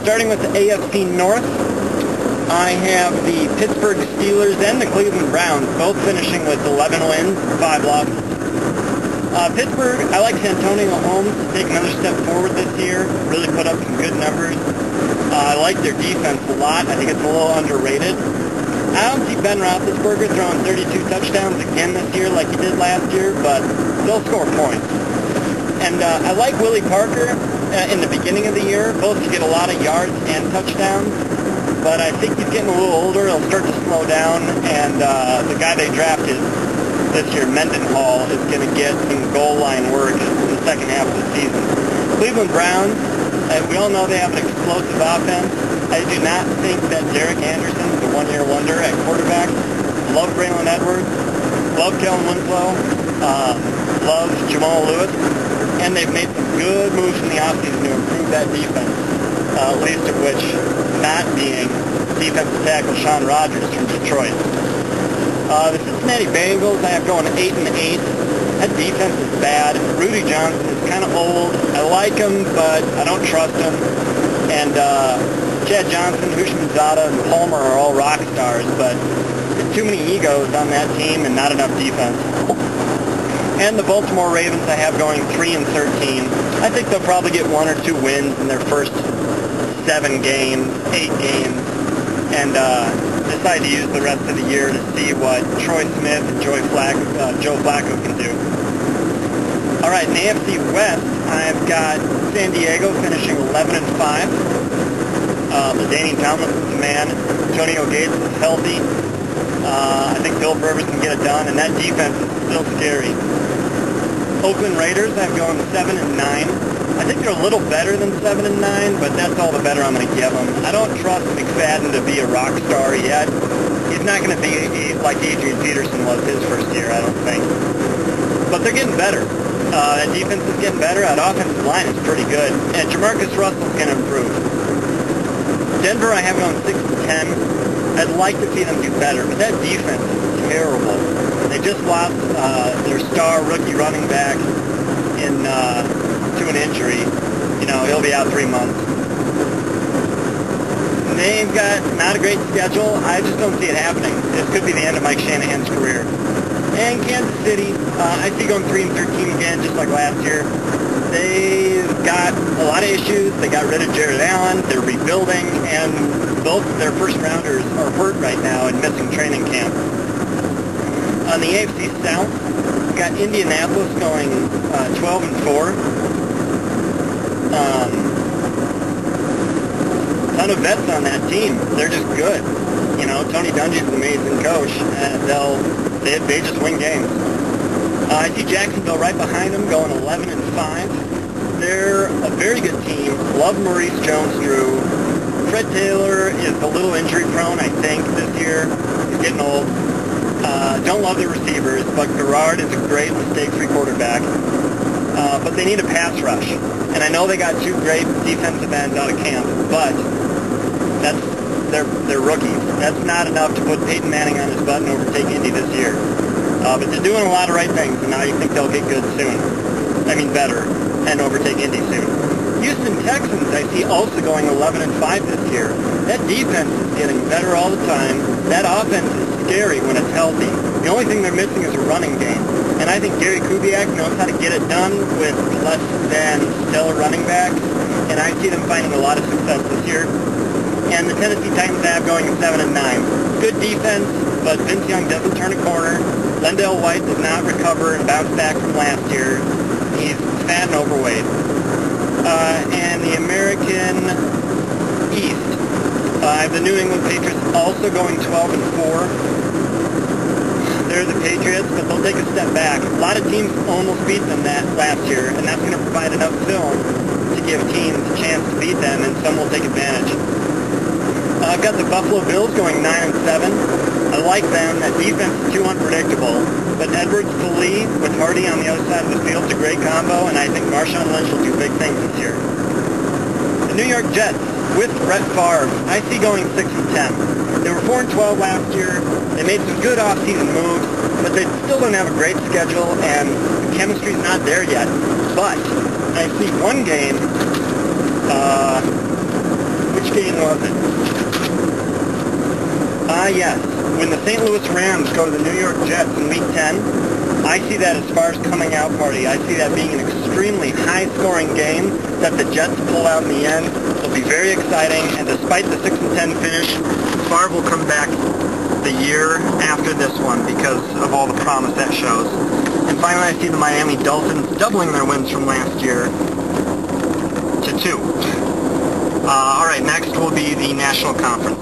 Starting with the AFC North, I have the Pittsburgh Steelers and the Cleveland Browns both finishing with 11 wins, 5 losses. Pittsburgh, I like Antonio Holmes to take another step forward this year, really put up some good numbers. I like their defense a lot. I think it's a little underrated. I don't see Ben Roethlisberger throwing 32 touchdowns again this year like he did last year, but they'll score points. And I like Willie Parker in the beginning of the year, both to get a lot of yards and touchdowns. But I think he's getting a little older. He'll start to slow down, and the guy they drafted this year, Mendenhall, is going to get some goal line work in the second half of the season. Cleveland Browns, we all know they have an explosive offense. I do not think that Derek Anderson is a one-year wonder at quarterback. Love Braylon Edwards, love Kellen Winslow, love Jamal Lewis, and they've made some good moves in the offseason to improve that defense, least of which not being defensive tackle Sean Rogers from Detroit. The Cincinnati Bengals I have going 8-8. That defense is bad. Rudy Johnson is kind of old. I like him, but I don't trust him. And Chad Johnson, Hushmanzada, and Palmer are all rock stars, but there's too many egos on that team and not enough defense. And the Baltimore Ravens I have going 3-13. I think they'll probably get 1 or 2 wins in their first 7 games, 8 games, and decide to use the rest of the year to see what Troy Smith and Joe Flacco can do. All right, in the AFC West, I've got San Diego finishing 11-5. LaDainian Tomlinson's the man. Antonio Gates is healthy. I think Phil Rivers can get it done, and that defense is still scary. Oakland Raiders, I've gone 7-9. I think they're a little better than 7-9, but that's all the better I'm going to give them. I don't trust McFadden to be a rock star yet. He's not going to be like Adrian Peterson was his first year, I don't think. But they're getting better. That defense is getting better. That offensive line is pretty good. And Jamarcus Russell's going to improve. Denver, I have gone 6-10. I'd like to see them do better, but that defense is terrible. They just lost their star rookie running back to an injury. You know, he'll be out 3 months. They've got not a great schedule. I just don't see it happening. This could be the end of Mike Shanahan's career. And Kansas City, I see going 3-13 again, just like last year. They've got a lot of issues. They got rid of Jared Allen. They're rebuilding, and both their first-rounders are hurt right now and missing training camp. On the AFC South, we've got Indianapolis going 12-4. Ton of vets on that team. They're just good. You know, Tony Dungy's an amazing coach, and they just win games. I see Jacksonville right behind them going 11-5. They're a very good team. Love Maurice Jones-Drew. Fred Taylor is a little injury prone, I think, this year. He's getting old. Don't love the receivers, but Garrard is a great mistake-free quarterback. But they need a pass rush. And I know they got 2 great defensive ends out of camp, but they're rookies. That's not enough to put Peyton Manning on his butt and overtake Indy this year. But they're doing a lot of right things, and now you think they'll get good soon. I mean better, and overtake Indy soon. Houston Texans I see also going 11-5 this year. That defense is getting better all the time. That offense is scary when it's healthy. The only thing they're missing is a running game. And I think Gary Kubiak knows how to get it done with less than stellar running backs. And I see them finding a lot of success this year. And the Tennessee Titans have going 7-9. Good defense, but Vince Young doesn't turn a corner. Lendell White does not recover and bounce back from last year. He's fat and overweight. And the American East, I have the New England Patriots also going 12-4. They're the Patriots, but they'll take a step back. A lot of teams almost beat them that last year, and that's going to provide enough film to give teams a chance to beat them, and some will take advantage. I've got the Buffalo Bills going 9-7. I like them. That defense is too unpredictable. But Edwards to Lee with Hardy on the other side of the field is a great combo, and I think Marshawn Lynch will do big things this year. The New York Jets with Brett Favre, I see going 6-10. They were 4-12 last year. They made some good off-season moves, but they still don't have a great schedule, and the chemistry's not there yet. But I see one game was it? Yes. When the St. Louis Rams go to the New York Jets in Week 10, I see that as far as coming out party. I see that being an extremely high-scoring game that the Jets pull out in the end. It'll be very exciting, and despite the 6-10 finish, Favre will come back the year after this one because of all the promise that shows. And finally, I see the Miami Dolphins doubling their wins from last year to 2. Alright, next will be the National Conference.